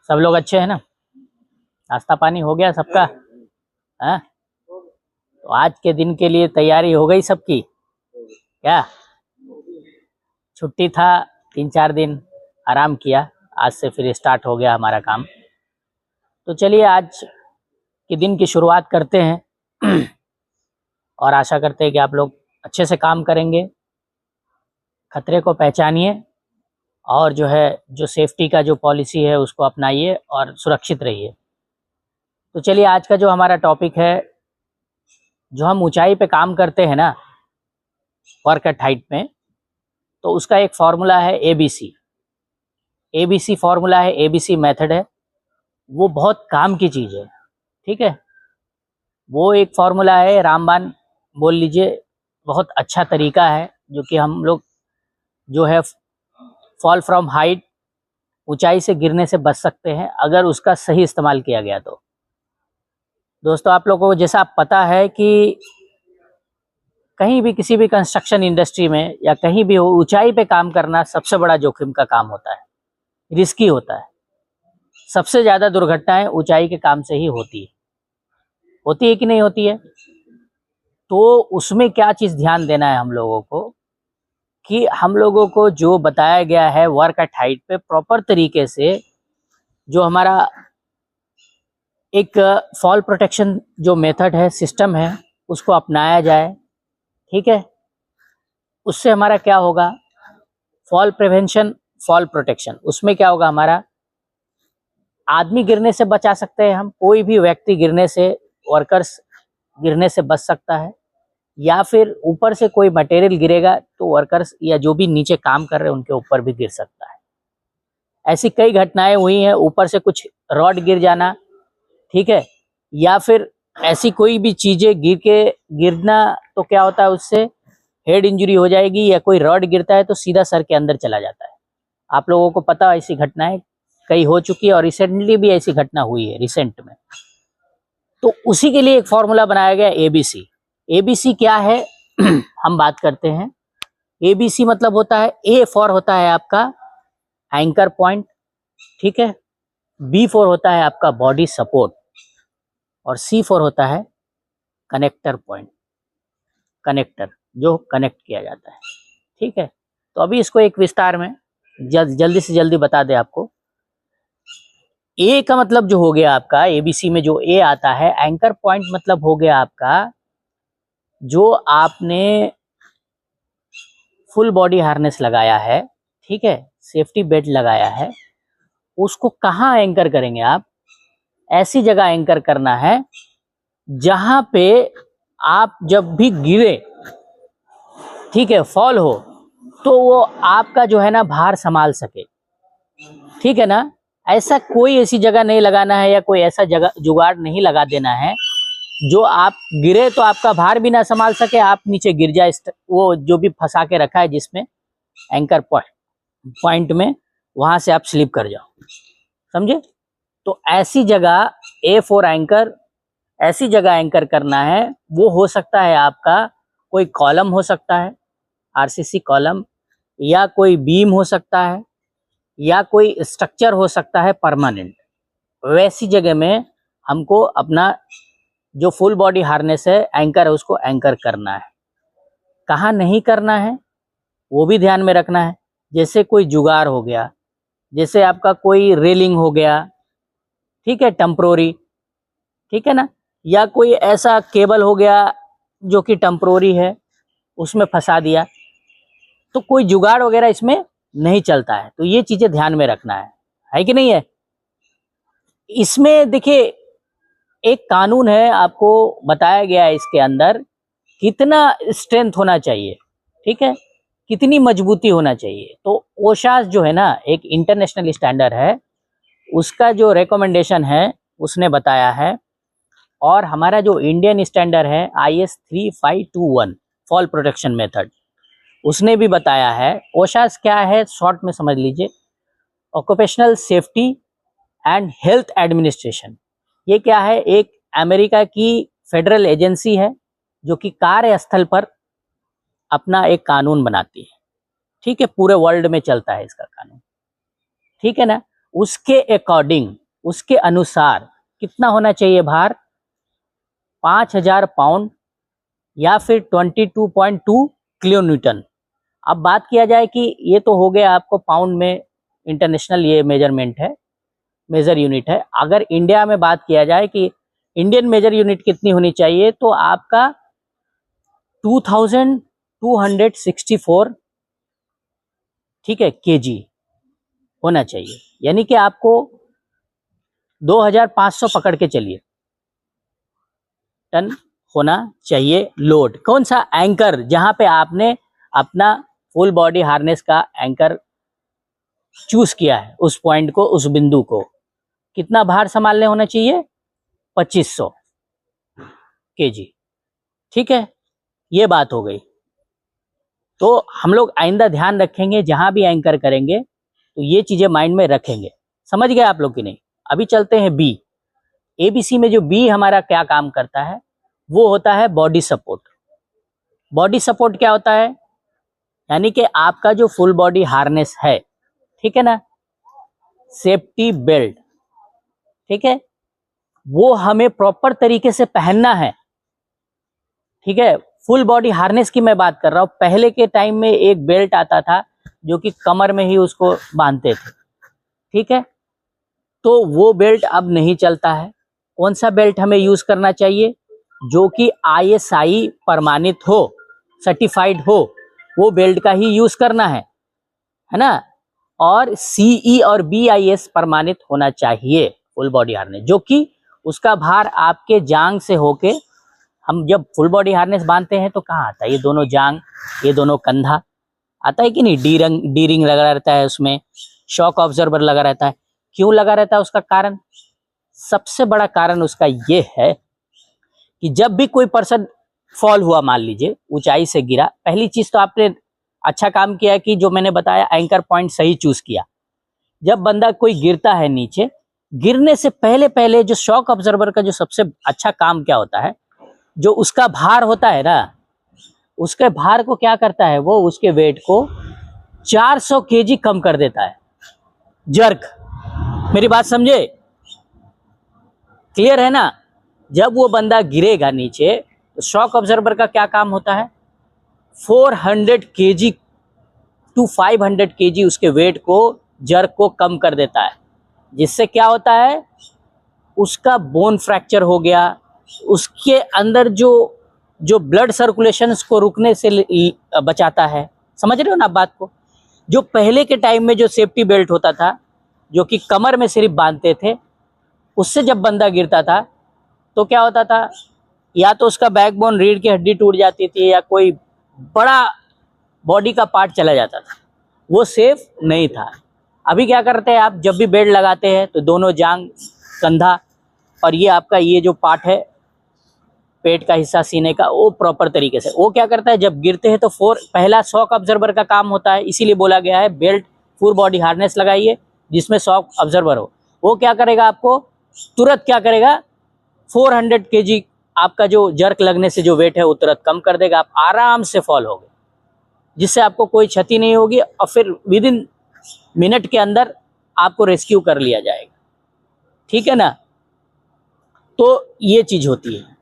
सब लोग अच्छे हैं ना? नाश्ता पानी हो गया सबका? हाँ, तो आज के दिन के लिए तैयारी हो गई सबकी क्या? छुट्टी था, 3-4 दिन आराम किया, आज से फिर स्टार्ट हो गया हमारा काम। तो चलिए आज के दिन की शुरुआत करते हैं और आशा करते हैं कि आप लोग अच्छे से काम करेंगे, खतरे को पहचानिए और जो सेफ्टी का जो पॉलिसी है उसको अपनाइए और सुरक्षित रहिए। तो चलिए आज का जो हमारा टॉपिक है, जो हम ऊंचाई पे काम करते हैं ना, वर्क एट हाइट में, तो उसका एक फॉर्मूला है एबीसी। एबीसी फॉर्मूला है, एबीसी मेथड है, वो बहुत काम की चीज़ है। ठीक है, वो एक फॉर्मूला है, रामबाण बोल लीजिए, बहुत अच्छा तरीका है जो कि हम लोग जो है फॉल फ्रॉम हाइट, ऊंचाई से गिरने से बच सकते हैं अगर उसका सही इस्तेमाल किया गया तो। दोस्तों आप लोगों को जैसा पता है कि कहीं भी किसी भी कंस्ट्रक्शन इंडस्ट्री में या कहीं भी हो, ऊंचाई पे काम करना सबसे बड़ा जोखिम का काम होता है, रिस्की होता है। सबसे ज़्यादा दुर्घटनाएं ऊंचाई के काम से ही होती है कि नहीं होती है? तो उसमें क्या चीज़ ध्यान देना है हम लोगों को कि हम लोगों को जो बताया गया है वर्क एट हाइट पे प्रॉपर तरीके से, जो हमारा एक फॉल प्रोटेक्शन जो मेथड है, सिस्टम है, उसको अपनाया जाए। ठीक है, उससे हमारा क्या होगा, फॉल प्रिवेंशन, फॉल प्रोटेक्शन, उसमें क्या होगा, हमारा आदमी गिरने से बचा सकते हैं हम, कोई भी व्यक्ति गिरने से, वर्कर्स गिरने से बच सकता है, या फिर ऊपर से कोई मटेरियल गिरेगा तो वर्कर्स या जो भी नीचे काम कर रहे हैं उनके ऊपर भी गिर सकता है। ऐसी कई घटनाएं हुई हैं, ऊपर से कुछ रॉड गिर जाना, ठीक है, या फिर ऐसी कोई भी चीजें गिरना, तो क्या होता है, उससे हेड इंजरी हो जाएगी, या कोई रॉड गिरता है तो सीधा सर के अंदर चला जाता है। आप लोगों को पता है, ऐसी घटनाएं कई हो चुकी है और रिसेंटली भी ऐसी घटना हुई है रिसेंट में। तो उसी के लिए एक फॉर्मूला बनाया गया एबीसी। एबीसी क्या है हम बात करते हैं। एबीसी मतलब होता है, ए फॉर होता है आपका एंकर पॉइंट, ठीक है, बी फॉर होता है आपका बॉडी सपोर्ट, और सी फॉर होता है कनेक्टर पॉइंट, कनेक्टर जो कनेक्ट किया जाता है। ठीक है, तो अभी इसको एक विस्तार में जल्दी से जल्दी बता दे आपको। ए का मतलब जो हो गया आपका, एबीसी में जो ए आता है, एंकर पॉइंट मतलब हो गया आपका जो आपने फुल बॉडी हार्नेस लगाया है, ठीक है, सेफ्टी बेल्ट लगाया है, उसको कहाँ एंकर करेंगे आप? ऐसी जगह एंकर करना है जहां पे आप जब भी गिरे, ठीक है, फॉल हो, तो वो आपका जो है ना भार संभाल सके। ठीक है ना, ऐसा कोई ऐसी जगह नहीं लगाना है या कोई ऐसा जगह जुगाड़ नहीं लगा देना है जो आप गिरे तो आपका भार भी ना संभाल सके, आप नीचे गिर जाए। वो जो भी फंसा के रखा है जिसमें एंकर पॉइंट में, वहां से आप स्लिप कर जाओ, समझे? तो ऐसी जगह ए फॉर एंकर, ऐसी जगह एंकर करना है। वो हो सकता है आपका कोई कॉलम हो सकता है, आरसीसी कॉलम, या कोई बीम हो सकता है, या कोई स्ट्रक्चर हो सकता है परमानेंट। वैसी जगह में हमको अपना जो फुल बॉडी हार्नेस है, एंकर है, उसको एंकर करना है। कहाँ नहीं करना है वो भी ध्यान में रखना है। जैसे कोई जुगाड़ हो गया, जैसे आपका कोई रेलिंग हो गया, ठीक है, टेम्पोररी, ठीक है ना, या कोई ऐसा केबल हो गया जो कि टेम्पोररी है, उसमें फंसा दिया, तो कोई जुगाड़ वगैरह इसमें नहीं चलता है। तो ये चीजें ध्यान में रखना है कि नहीं है? इसमें देखिए एक कानून है, आपको बताया गया है इसके अंदर कितना स्ट्रेंथ होना चाहिए, ठीक है, कितनी मजबूती होना चाहिए। तो ओशास जो है ना, एक इंटरनेशनल स्टैंडर्ड है, उसका जो रिकमेंडेशन है उसने बताया है, और हमारा जो इंडियन स्टैंडर्ड है IS 3521 फॉल प्रोटेक्शन मेथड, उसने भी बताया है। ओशास क्या है, शॉर्ट में समझ लीजिए, occupational safety and health administration. ये क्या है, एक अमेरिका की फेडरल एजेंसी है जो कि कार्यस्थल पर अपना एक कानून बनाती है। ठीक है, पूरे वर्ल्ड में चलता है इसका कानून, ठीक है ना। उसके अकॉर्डिंग, उसके अनुसार कितना होना चाहिए भार? 5000 पाउंड या फिर 22.2 किलो न्यूटन। अब बात किया जाए कि ये तो हो गया आपको पाउंड में, इंटरनेशनल ये मेजरमेंट है, मेजर यूनिट है। अगर इंडिया में बात किया जाए कि इंडियन मेजर यूनिट कितनी होनी चाहिए, तो आपका 2264, ठीक है, केजी होना चाहिए। यानी कि आपको 2500 पकड़ के चलिए टन होना चाहिए लोड। कौन सा? एंकर, जहां पे आपने अपना फुल बॉडी हार्नेस का एंकर चूज किया है, उस पॉइंट को, उस बिंदु को कितना भार संभालने होना चाहिए? 2500 केजी। ठीक है, ये बात हो गई। तो हम लोग आइंदा ध्यान रखेंगे, जहां भी एंकर करेंगे तो ये चीजें माइंड में रखेंगे। समझ गए आप लोग कि नहीं? अभी चलते हैं बी। एबीसी में जो बी हमारा क्या काम करता है, वो होता है बॉडी सपोर्ट। बॉडी सपोर्ट क्या होता है? यानी कि आपका जो फुल बॉडी हार्नेस है, ठीक है ना, सेफ्टी बेल्ट, ठीक है, वो हमें प्रॉपर तरीके से पहनना है। ठीक है, फुल बॉडी हार्नेस की मैं बात कर रहा हूं। पहले के टाइम में एक बेल्ट आता था जो कि कमर में ही उसको बांधते थे, ठीक है, तो वो बेल्ट अब नहीं चलता है। कौन सा बेल्ट हमें यूज करना चाहिए? जो कि ISI प्रमाणित हो, सर्टिफाइड हो, वो बेल्ट का ही यूज करना है ना। और CE और BIS प्रमाणित होना चाहिए फुल बॉडी हार्नेस, जो कि उसका भार आपके जांग से होके, हम जब फुल बॉडी हार्नेस बांधते हैं तो कहाँ आता है? ये दोनों जांग, ये दोनों कंधा आता है कि नहीं? डी रिंग लगा रहता है, उसमें शॉक ऑब्जर्वर लगा रहता है। क्यों लगा रहता है? उसका कारण, सबसे बड़ा कारण उसका ये है कि जब भी कोई पर्सन फॉल हुआ, मान लीजिए ऊंचाई से गिरा, पहली चीज तो आपने अच्छा काम किया कि जो मैंने बताया एंकर पॉइंट सही चूज किया। जब बंदा कोई गिरता है नीचे, गिरने से पहले पहले जो शॉक ऑब्जर्वर का जो सबसे अच्छा काम क्या होता है, जो उसका भार होता है ना, उसके भार को क्या करता है, वो उसके वेट को 400 केजी कम कर देता है। जर्क, मेरी बात समझे? क्लियर है ना? जब वो बंदा गिरेगा नीचे तो शॉक ऑब्जर्वर का क्या काम होता है? 400 केजी टू 500 केजी उसके वेट को, जर्क को कम कर देता है। जिससे क्या होता है? उसका बोन फ्रैक्चर हो गया, उसके अंदर जो ब्लड सर्कुलेशन को रुकने से बचाता है। समझ रहे हो ना आप बात को? जो पहले के टाइम में जो सेफ्टी बेल्ट होता था, जो कि कमर में सिर्फ बांधते थे, उससे जब बंदा गिरता था तो क्या होता था? या तो उसका बैकबोन, रीढ़ की हड्डी टूट जाती थी, या कोई बड़ा बॉडी का पार्ट चला जाता था, वो सेफ नहीं था। अभी क्या करते हैं आप? जब भी बेल्ट लगाते हैं तो दोनों जांग, कंधा और ये आपका ये जो पार्ट है, पेट का हिस्सा, सीने का, वो प्रॉपर तरीके से, वो क्या करता है, जब गिरते हैं तो पहला शॉक ऑब्जर्वर का काम होता है। इसीलिए बोला गया है बेल्ट, फुल बॉडी हार्नेस लगाइए जिसमें शॉक ऑब्जर्वर हो। वो क्या करेगा? आपको तुरंत क्या करेगा? 400 केजी आपका जो जर्क लगने से जो वेट है वो तुरंत कम कर देगा। आप आराम से फॉल होगे, जिससे आपको कोई क्षति नहीं होगी, और फिर विद इन मिनट के अंदर आपको रेस्क्यू कर लिया जाएगा। ठीक है ना? तो ये चीज होती है।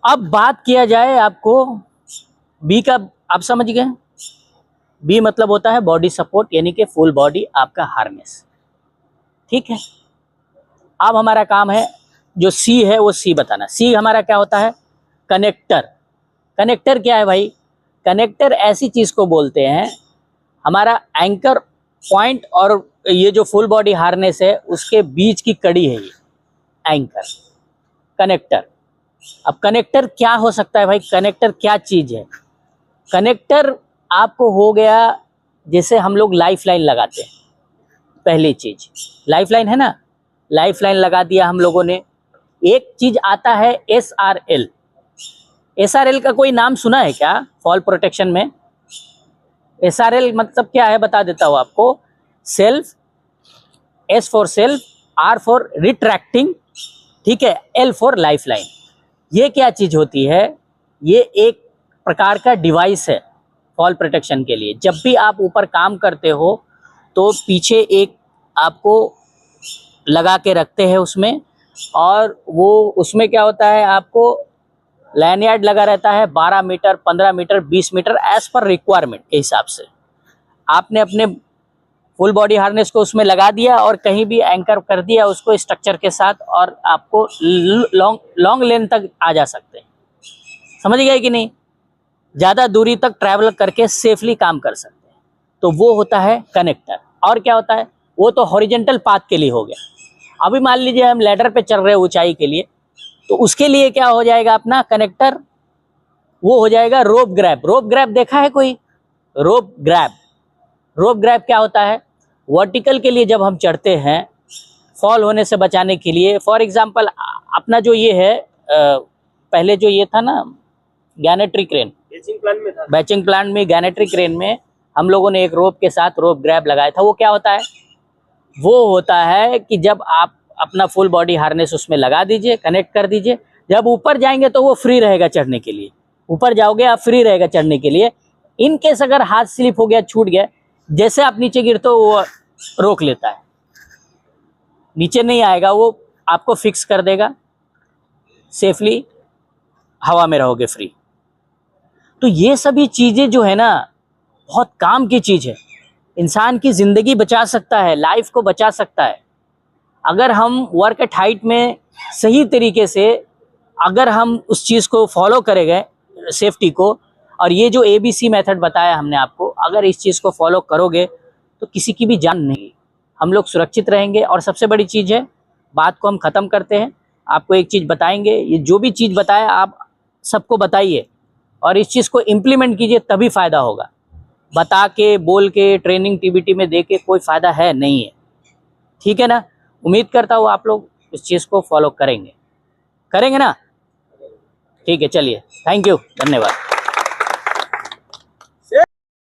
अब बात किया जाए आपको बी का, आप समझ गए? बी मतलब होता है बॉडी सपोर्ट, यानी कि फुल बॉडी आपका हार्नेस। ठीक है, अब हमारा काम है जो सी है वो सी बताना। सी हमारा क्या होता है? कनेक्टर। कनेक्टर क्या है भाई? कनेक्टर ऐसी चीज को बोलते हैं, हमारा एंकर पॉइंट और ये जो फुल बॉडी हार्नेस है उसके बीच की कड़ी है ये एंकर, कनेक्टर। अब कनेक्टर क्या हो सकता है भाई? कनेक्टर क्या चीज है? कनेक्टर आपको हो गया, जैसे हम लोग लाइफ लाइन लगाते हैं, पहली चीज लाइफ लाइन है ना, लाइफ लाइन लगा दिया हम लोगों ने। एक चीज आता है SRL। SRL का कोई नाम सुना है क्या फॉल प्रोटेक्शन में? SRL मतलब क्या है बता देता हूं आपको। Self, S for self, R for retracting, ठीक है, L फॉर लाइफ लाइन। ये क्या चीज होती है? ये एक प्रकार का डिवाइस है फॉल प्रोटेक्शन के लिए। जब भी आप ऊपर काम करते हो तो पीछे एक आपको लगा के रखते हैं उसमें, और वो उसमें क्या होता है, आपको लैंडयार्ड लगा रहता है 12 metre, 15 metre, 20 metre, as per requirement के हिसाब से। आपने अपने फुल बॉडी हार्नेस को उसमें लगा दिया और कहीं भी एंकर कर दिया उसको स्ट्रक्चर के साथ, और आपको लॉन्ग लेन तक आ जा सकते हैं। समझ गए कि नहीं? ज़्यादा दूरी तक ट्रैवल करके सेफली काम कर सकते हैं। तो वो होता है कनेक्टर। और क्या होता है? वो तो हॉरिजेंटल पाथ के लिए हो गया। अभी मान लीजिए हम लैडर पे चल रहे हैं ऊंचाई के लिए, तो उसके लिए क्या हो जाएगा अपना कनेक्टर? वो हो जाएगा रोप ग्रैब। रोप ग्रैब देखा है कोई? रोप ग्रैब, रोप ग्रैब क्या होता है? वर्टिकल के लिए जब हम चढ़ते हैं, फॉल होने से बचाने के लिए। फॉर एग्जांपल अपना जो ये है, पहले जो ये था ना गैनेट्री क्रेन, बैचिंग प्लांट में गैनेट्री क्रेन में हम लोगों ने एक रोप के साथ रोप ग्रैब लगाया था। वो क्या होता है? वो होता है कि जब आप अपना फुल बॉडी हार्नेस उसमें लगा दीजिए, कनेक्ट कर दीजिए, जब ऊपर जाएंगे तो वो फ्री रहेगा चढ़ने के लिए। ऊपर जाओगे आप, फ्री रहेगा चढ़ने के लिए। इन केस अगर हाथ स्लिप हो गया, छूट गया, जैसे आप नीचे गिरते हो वो रोक लेता है, नीचे नहीं आएगा, वो आपको फिक्स कर देगा, सेफली हवा में रहोगे फ्री। तो ये सभी चीज़ें जो है ना, बहुत काम की चीज़ है। इंसान की ज़िंदगी बचा सकता है, लाइफ को बचा सकता है। अगर हम वर्क एट हाइट में सही तरीके से अगर हम उस चीज़ को फॉलो करेंगे, सेफ्टी को, और ये जो ABC मेथड बताया हमने आपको, अगर इस चीज़ को फॉलो करोगे तो किसी की भी जान नहीं, हम लोग सुरक्षित रहेंगे। और सबसे बड़ी चीज़ है, बात को हम ख़त्म करते हैं, आपको एक चीज़ बताएंगे, ये जो भी चीज़ बताया आप सबको बताइए और इस चीज़ को इम्प्लीमेंट कीजिए, तभी फ़ायदा होगा। बता के, बोल के, ट्रेनिंग TBT में दे के कोई फ़ायदा है नहीं है। ठीक है ना? उम्मीद करता हूँ आप लोग इस चीज़ को फॉलो करेंगे ना? ठीक है, चलिए, थैंक यू, धन्यवाद।